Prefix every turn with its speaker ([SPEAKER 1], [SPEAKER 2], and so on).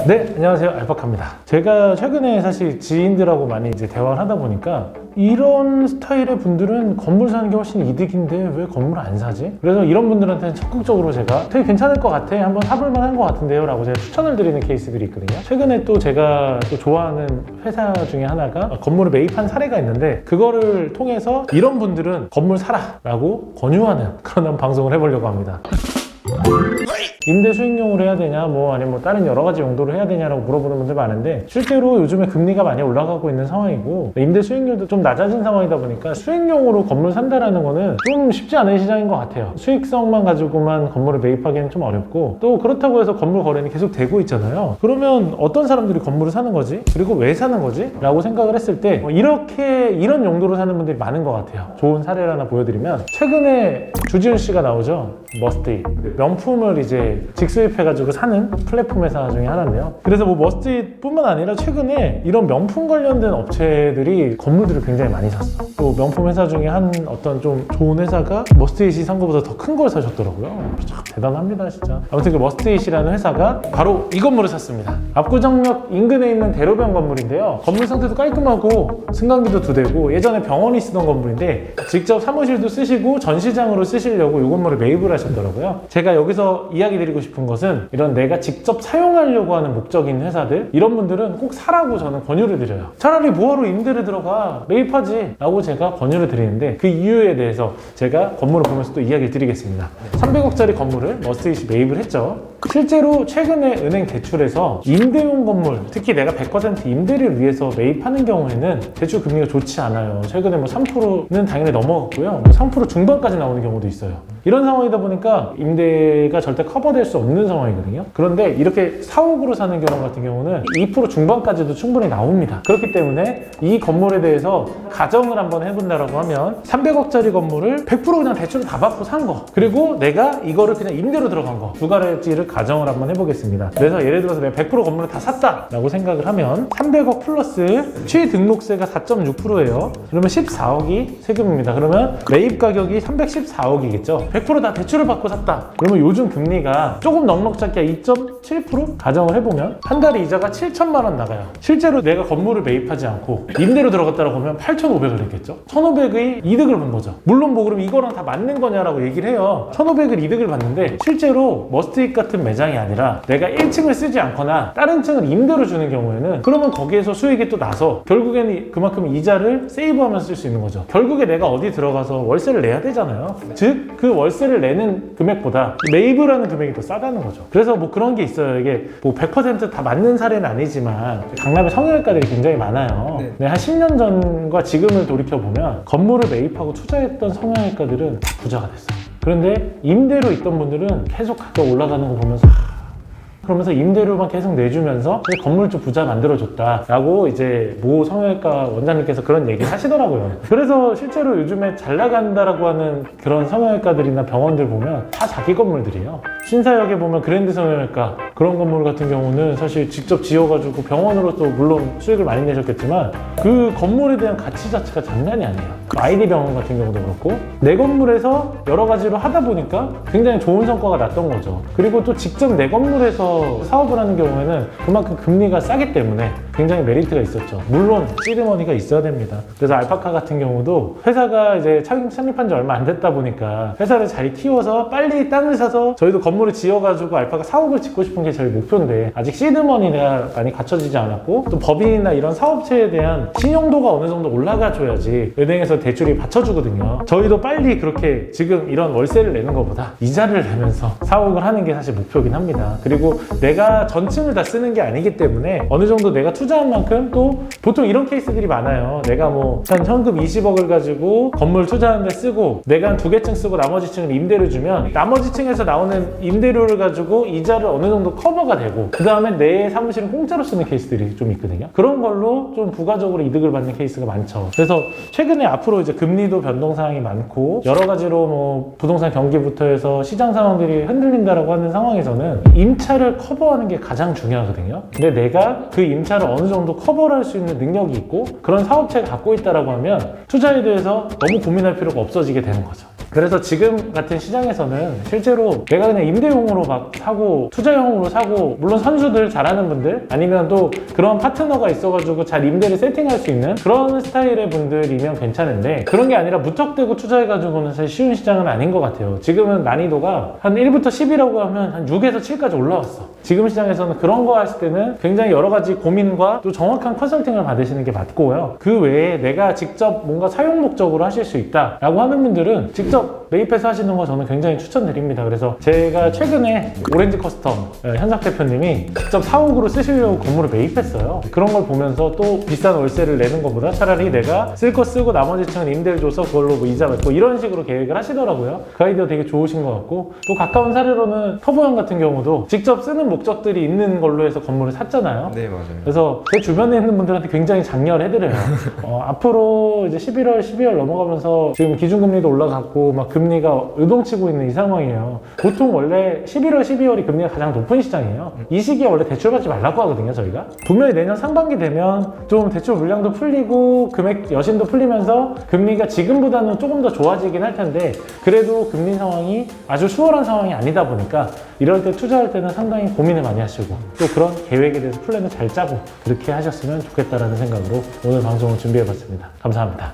[SPEAKER 1] 네, 안녕하세요. 알파카입니다. 제가 최근에 사실 지인들하고 많이 이제 대화를 하다 보니까 이런 스타일의 분들은 건물 사는 게 훨씬 이득인데 왜 건물 안 사지? 그래서 이런 분들한테는 적극적으로 제가 되게 괜찮을 것 같아, 한번 사볼 만한 것 같은데요 라고 제가 추천을 드리는 케이스들이 있거든요. 최근에 또 제가 또 좋아하는 회사 중에 하나가 건물을 매입한 사례가 있는데, 그거를 통해서 이런 분들은 건물 사라 라고 권유하는 그런 방송을 해보려고 합니다. 임대 수익용으로 해야 되냐, 아니면 다른 여러 가지 용도로 해야 되냐라고 물어보는 분들 많은데, 실제로 요즘에 금리가 많이 올라가고 있는 상황이고 임대 수익률도 좀 낮아진 상황이다 보니까 수익용으로 건물 산다라는 거는 좀 쉽지 않은 시장인 것 같아요. 수익성만 가지고만 건물을 매입하기는 좀 어렵고, 또 그렇다고 해서 건물 거래는 계속 되고 있잖아요. 그러면 어떤 사람들이 건물을 사는 거지? 그리고 왜 사는 거지? 라고 생각을 했을 때 이런 용도로 사는 분들이 많은 것 같아요. 좋은 사례를 하나 보여드리면, 최근에 주지훈 씨가 나오죠. 머스트잇 명품을 이제 직수입해가지고 사는 플랫폼 회사 중에 하나인데요. 그래서 머스트잇 뿐만 아니라 최근에 이런 명품 관련된 업체들이 건물들을 굉장히 많이 샀어. 또 명품 회사 중에 한 어떤 좀 좋은 회사가 머스트잇이 산 것보다 더 큰 걸 사셨더라고요. 참 대단합니다 진짜. 아무튼 그 머스트잇이라는 회사가 바로 이 건물을 샀습니다. 압구정역 인근에 있는 대로변 건물인데요. 건물 상태도 깔끔하고 승강기도 2대고 예전에 병원이 쓰던 건물인데, 직접 사무실도 쓰시고 전시장으로 쓰시려고 이 건물을 매입을 하셨더라고요. 제가 여기서 이야기 드리고 싶은 것은, 이런 내가 직접 사용하려고 하는 목적인 회사들, 이런 분들은 꼭 사라고 저는 권유를 드려요. 차라리 뭐하러 임대를 들어가, 매입하지 라고 제가 권유를 드리는데, 그 이유에 대해서 제가 건물을 보면서 또 이야기를 드리겠습니다. 300억짜리 건물을 머스트잇이 매입을 했죠. 실제로 최근에 은행 대출에서 임대용 건물, 특히 내가 100% 임대를 위해서 매입하는 경우에는 대출 금리가 좋지 않아요. 최근에 3%는 당연히 넘어갔고요. 3% 중반까지 나오는 경우도 있어요. 이런 상황이다 보니까 임대가 절대 커버될 수 없는 상황이거든요. 그런데 이렇게 사옥으로 사는 경우 같은 경우는 2% 중반까지도 충분히 나옵니다. 그렇기 때문에 이 건물에 대해서 가정을 한번 해본다라고 하면, 300억짜리 건물을 100% 그냥 대출을 다 받고 산 거, 그리고 내가 이거를 그냥 임대로 들어간 거, 두 가지를 가정을 한번 해보겠습니다. 그래서 예를 들어서 내가 100% 건물을 다 샀다 라고 생각을 하면 300억 플러스 취등록세가 4.6%예요. 그러면 14억이 세금입니다. 그러면 매입 가격이 314억이겠죠. 100% 다 대출을 받고 샀다. 그러면 요즘 금리가 조금 넉넉잡게 2.7% 가정을 해보면 한 달에 이자가 7천만 원 나가요. 실제로 내가 건물을 매입하지 않고 임대로 들어갔다라고 하면 8,500을 냈겠죠. 1,500의 이득을 본 거죠. 물론 그럼 이거랑 다 맞는 거냐라고 얘기를 해요. 1,500을 이득을 봤는데, 실제로 머스트잇 같은 매장이 아니라 내가 1층을 쓰지 않거나 다른 층을 임대로 주는 경우에는, 그러면 거기에서 수익이 또 나서 결국에는 그만큼 이자를 세이브하면서 쓸 수 있는 거죠. 결국에 내가 어디 들어가서 월세를 내야 되잖아요. 즉 그 월세를 내는 금액보다 매입을 하는 금액이 더 싸다는 거죠. 그래서 그런 게 있어요. 이게 100% 다 맞는 사례는 아니지만 강남에 성형외과들이 굉장히 많아요. 네, 한 10년 전과 지금을 돌이켜보면 건물을 매입하고 투자했던 성형외과들은 다 부자가 됐어요. 그런데 임대로 있던 분들은 계속 가격 올라가는 거 보면서 그러면서 임대료만 계속 내주면서 건물주 부자 만들어줬다 라고 이제 모 성형외과 원장님께서 그런 얘기를 하시더라고요. 그래서 실제로 요즘에 잘 나간다라고 하는 그런 성형외과들이나 병원들 보면 다 자기 건물들이에요. 신사역에 보면 그랜드 성형외과, 그런 건물 같은 경우는 사실 직접 지어가지고 병원으로도 물론 수익을 많이 내셨겠지만 그 건물에 대한 가치 자체가 장난이 아니에요. 아이디 병원 같은 경우도 그렇고, 내 건물에서 여러 가지로 하다 보니까 굉장히 좋은 성과가 났던 거죠. 그리고 또 직접 내 건물에서 사업을 하는 경우에는 그만큼 금리가 싸기 때문에 굉장히 메리트가 있었죠. 물론 시드머니가 있어야 됩니다. 그래서 알파카 같은 경우도 회사가 이제 창립한 지 얼마 안 됐다 보니까 회사를 잘 키워서 빨리 땅을 사서 저희도 건물을 지어가지고 알파카 사옥을 짓고 싶은 게 저희 목표인데, 아직 시드머니가 많이 갖춰지지 않았고, 또 법인이나 이런 사업체에 대한 신용도가 어느 정도 올라가줘야지 은행에서 대출이 받쳐주거든요. 저희도 빨리 그렇게 지금 이런 월세를 내는 것보다 이자를 내면서 사옥을 하는 게 사실 목표긴 합니다. 그리고 내가 전층을 다 쓰는 게 아니기 때문에 어느 정도 내가 투자한 만큼, 또 보통 이런 케이스들이 많아요. 내가 한 현금 20억을 가지고 건물 투자하는 데 쓰고 내가 한 2개 층 쓰고 나머지 층을 임대를 주면, 나머지 층에서 나오는 임대료를 가지고 이자를 어느 정도 커버가 되고, 그 다음에 내 사무실은 공짜로 쓰는 케이스들이 좀 있거든요. 그런 걸로 좀 부가적으로 이득을 받는 케이스가 많죠. 그래서 최근에 앞으로 이제 금리도 변동사항이 많고 여러 가지로 부동산 경기부터 해서 시장 상황들이 흔들린다라고 하는 상황에서는 임차를 커버하는 게 가장 중요하거든요. 근데 내가 그 임차를 어느 정도 커버를 할 수 있는 능력이 있고 그런 사업체가 갖고 있다라고 하면 투자에 대해서 너무 고민할 필요가 없어지게 되는 거죠. 그래서 지금 같은 시장에서는 실제로 내가 그냥 임대용으로 막 사고 투자용으로 사고, 물론 선수들 잘하는 분들 아니면 또 그런 파트너가 있어가지고 잘 임대를 세팅할 수 있는 그런 스타일의 분들이면 괜찮은데, 그런 게 아니라 무턱대고 투자해가지고는 사실 쉬운 시장은 아닌 것 같아요. 지금은 난이도가 한 1부터 10이라고 하면 한 6에서 7까지 올라왔어. 지금 시장에서는 그런 거 했을 때는 굉장히 여러 가지 고민과 또 정확한 컨설팅을 받으시는 게 맞고요. 그 외에 내가 직접 뭔가 사용 목적으로 하실 수 있다라고 하는 분들은 직접 매입해서 하시는 거 저는 굉장히 추천드립니다. 그래서 제가 최근에 오렌지 커스텀 현석 대표님이 직접 사옥으로 쓰시려고 건물을 매입했어요. 그런 걸 보면서 또 비싼 월세를 내는 것보다 차라리 내가 쓸 거 쓰고 나머지 층은 임대를 줘서 그걸로 뭐 이자 받고 이런 식으로 계획을 하시더라고요. 그 아이디어 되게 좋으신 것 같고, 또 가까운 사례로는 터보형 같은 경우도 직접 쓰는 목적들이 있는 걸로 해서 건물을 샀잖아요.
[SPEAKER 2] 네, 맞아요.
[SPEAKER 1] 그래서 제 주변에 있는 분들한테 굉장히 장려해드려요. 앞으로 이제 11월, 12월 넘어가면서 지금 기준금리도 올라갔고 막 금리가 요동치고 있는 이 상황이에요. 보통 원래 11월, 12월이 금리가 가장 높은 시장이에요. 이 시기에 원래 대출받지 말라고 하거든요, 저희가. 분명히 내년 상반기 되면 좀 대출 물량도 풀리고 금액 여신도 풀리면서 금리가 지금보다는 조금 더 좋아지긴 할 텐데, 그래도 금리 상황이 아주 수월한 상황이 아니다 보니까 이럴 때 투자할 때는 상당히 고민을 많이 하시고, 또 그런 계획에 대해서 플랜을 잘 짜고 그렇게 하셨으면 좋겠다라는 생각으로 오늘 방송을 준비해봤습니다. 감사합니다.